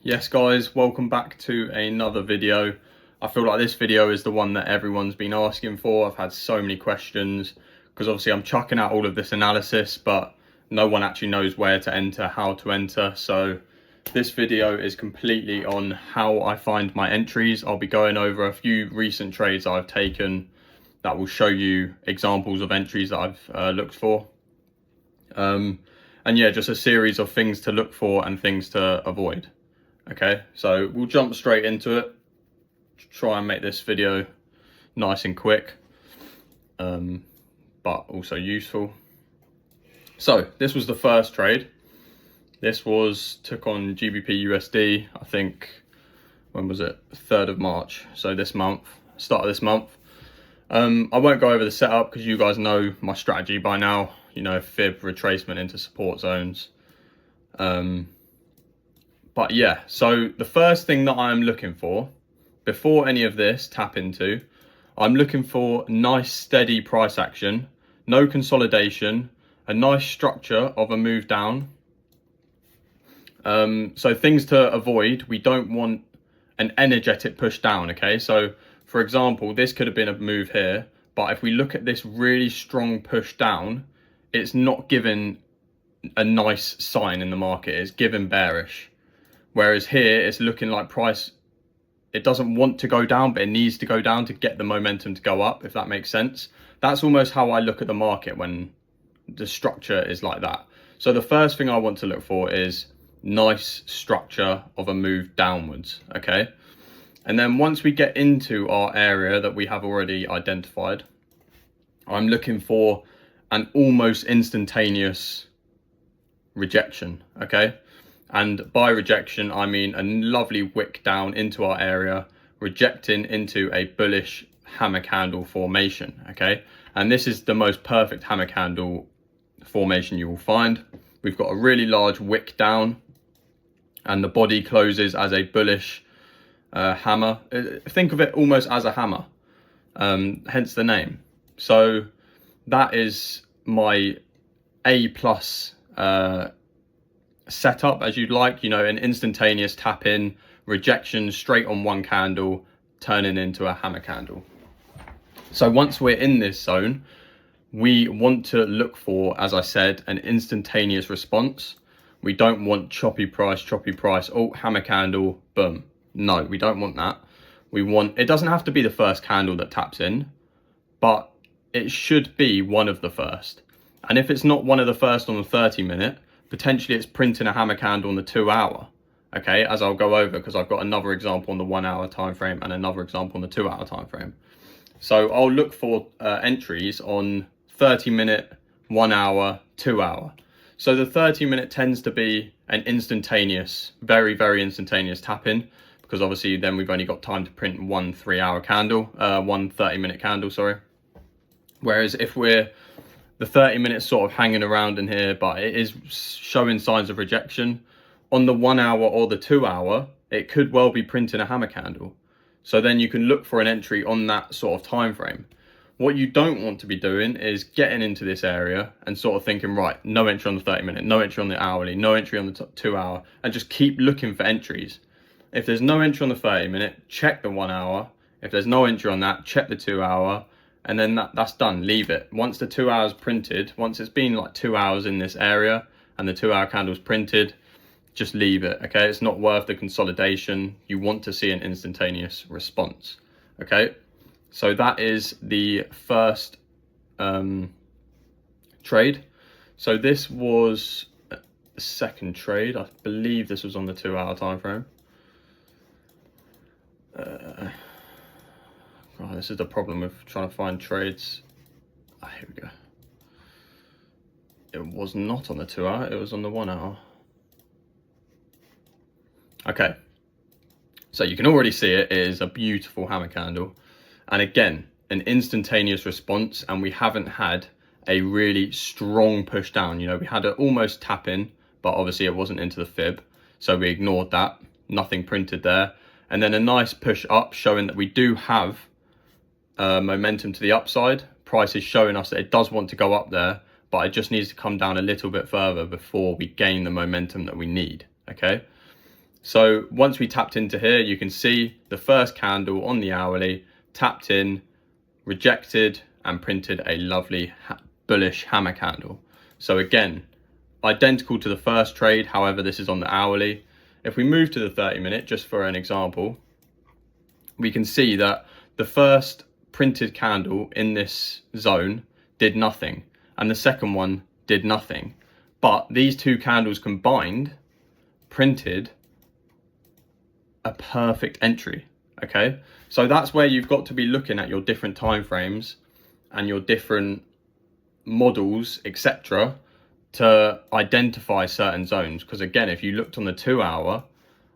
Yes guys, welcome back to another video. I feel like this video is the one that everyone's been asking for. I've had so many questions because obviously I'm chucking out all of this analysis, but no one actually knows where to enter, how to enter. So this video is completely on how I find my entries. I'll be going over a few recent trades I've taken that will show you examples of entries that I've looked for. And yeah, just a series of things to look for and things to avoid. Okay, so we'll jump straight into it. Try and make this video nice and quick, but also useful. So this was the first trade. This took on GBP USD, I think, when was it? 3rd of March. So this month, start of this month. I won't go over the setup because you guys know my strategy by now. You know, fib, retracement into support zones. But yeah, so the first thing that I'm looking for, before any of this tap into, I'm looking for nice steady price action, no consolidation, a nice structure of a move down. So things to avoid, we don't want an energetic push down, okay? So for example, this could have been a move here, but if we look at this really strong push down, it's not given a nice sign in the market, it's given bearish. Whereas here, it's looking like price, it doesn't want to go down, but it needs to go down to get the momentum to go up, if that makes sense. That's almost how I look at the market when the structure is like that. So the first thing I want to look for is nice structure of a move downwards, okay? And then once we get into our area that we have already identified, I'm looking for an almost instantaneous rejection, okay? And by rejection, I mean a lovely wick down into our area, rejecting into a bullish hammer candle formation, okay? And this is the most perfect hammer candle formation you will find. We've got a really large wick down and the body closes as a bullish hammer. Think of it almost as a hammer, hence the name. So that is my A plus setup, as you'd like, you know, an instantaneous tap in, rejection straight on one candle, turning into a hammer candle. So once we're in this zone, we want to look for, as I said, an instantaneous response. We don't want choppy price, oh, hammer candle, boom. No, we don't want that. We want, it doesn't have to be the first candle that taps in, but it should be one of the first. And if it's not one of the first on the 30-minute, potentially it's printing a hammer candle on the 2-hour, okay, as I'll go over, because I've got another example on the 1-hour time frame and another example on the 2-hour time frame. So I'll look for entries on 30-minute, 1-hour, 2-hour. So the 30-minute tends to be an instantaneous, very, very instantaneous tap in, because obviously then we've only got time to print one 3-hour candle, one 30-minute candle, sorry. Whereas if we're the 30 minutes sort of hanging around in here, but it is showing signs of rejection. On the 1-hour or the 2-hour, it could well be printing a hammer candle. So then you can look for an entry on that sort of time frame. What you don't want to be doing is getting into this area and sort of thinking, right, no entry on the 30-minute, no entry on the hourly, no entry on the 2-hour, and just keep looking for entries. If there's no entry on the 30-minute, check the 1-hour. If there's no entry on that, check the 2-hour. And then that's done, leave it. Once the 2 hours printed, once it's been like 2 hours in this area and the 2-hour candle's printed, just leave it, okay? It's not worth the consolidation. You want to see an instantaneous response, okay? So that is the first trade. So this was the second trade. I believe this was on the 2-hour time frame. Oh, this is the problem with trying to find trades. Ah, here we go. It was not on the 2-hour, it was on the 1-hour. Okay, so you can already see it is a beautiful hammer candle. And again, an instantaneous response, and we haven't had a really strong push down. You know, we had an almost tap in, but obviously it wasn't into the fib. So we ignored that, nothing printed there. And then a nice push up showing that we do have momentum to the upside. Price is showing us that it does want to go up there, but it just needs to come down a little bit further before we gain the momentum that we need, okay? So once we tapped into here, you can see the first candle on the hourly, tapped in, rejected, and printed a lovely bullish hammer candle. So again, identical to the first trade, however, this is on the hourly. If we move to the 30-minute, just for an example, we can see that the first printed candle in this zone did nothing, and the second one did nothing. But these two candles combined printed a perfect entry. Okay, so that's where you've got to be looking at your different time frames and your different models, etc., to identify certain zones. Because again, if you looked on the 2 hour,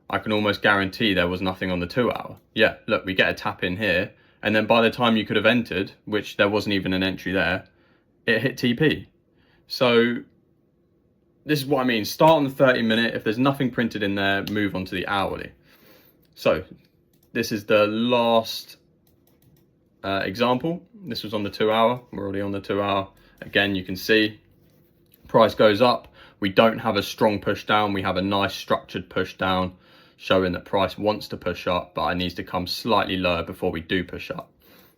I can almost guarantee there was nothing on the 2 hour. Yeah, look, we get a tap in here, and then by the time you could have entered, which there wasn't even an entry there, it hit TP. So this is what I mean. Start on the 30-minute. If there's nothing printed in there, move on to the hourly. So this is the last example. This was on the 2 hour. We're already on the 2 hour. Again, you can see price goes up. We don't have a strong push down. We have a nice structured push down, showing that price wants to push up, but it needs to come slightly lower before we do push up.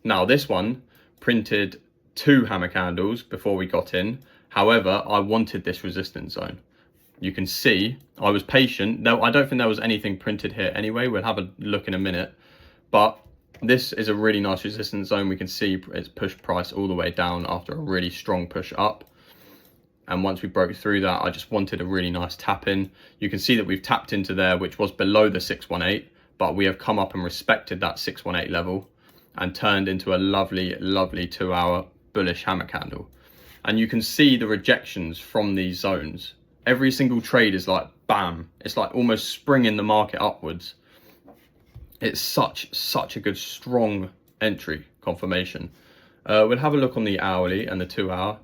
Now this one printed 2 hammer candles before we got in. However, I wanted this resistance zone. You can see I was patient. I don't think there was anything printed here anyway. We'll have a look in a minute. But this is a really nice resistance zone. We can see it's pushed price all the way down after a really strong push up. And once we broke through that, I just wanted a really nice tap in. You can see that we've tapped into there, which was below the 618, but we have come up and respected that 618 level and turned into a lovely, lovely 2 hour bullish hammer candle. And you can see the rejections from these zones. Every single trade is like bam. It's like almost springing the market upwards. It's such a good strong entry confirmation. We'll have a look on the hourly and the 2 hour.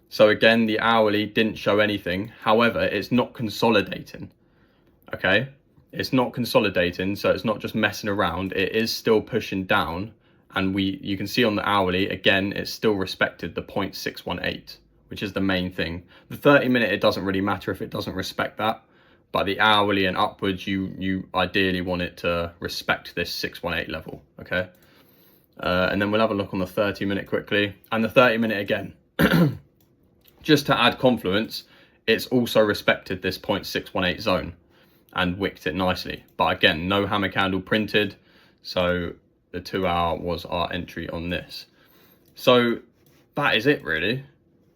So again, the hourly didn't show anything. However, it's not consolidating. Okay, it's not consolidating, so it's not just messing around. It is still pushing down, and you can see on the hourly again, it's still respected the 0.618. Which is the main thing. The 30-minute, it doesn't really matter if it doesn't respect that, but the hourly and upwards, you ideally want it to respect this 618 level, okay? And then we'll have a look on the 30-minute quickly, and the 30-minute again. Just to add confluence, it's also respected this 0.618 zone and wicked it nicely. But again, no hammer candle printed, so the 2 hour was our entry on this. So that is it really.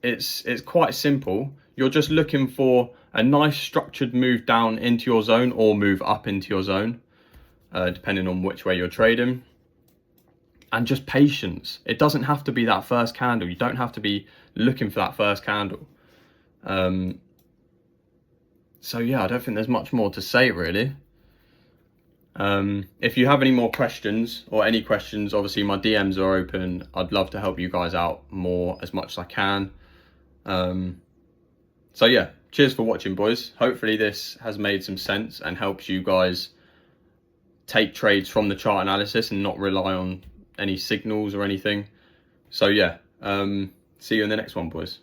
It's quite simple. You're just looking for a nice structured move down into your zone or move up into your zone, depending on which way you're trading. And just patience. It doesn't have to be that first candle. You don't have to be looking for that first candle. So yeah, I don't think there's much more to say really. If you have any more questions or any questions, obviously my DMs are open. I'd love to help you guys out more as much as I can. So yeah, cheers for watching, boys. Hopefully this has made some sense and helps you guys take trades from the chart analysis and not rely on any signals or anything. So yeah, see you in the next one, boys.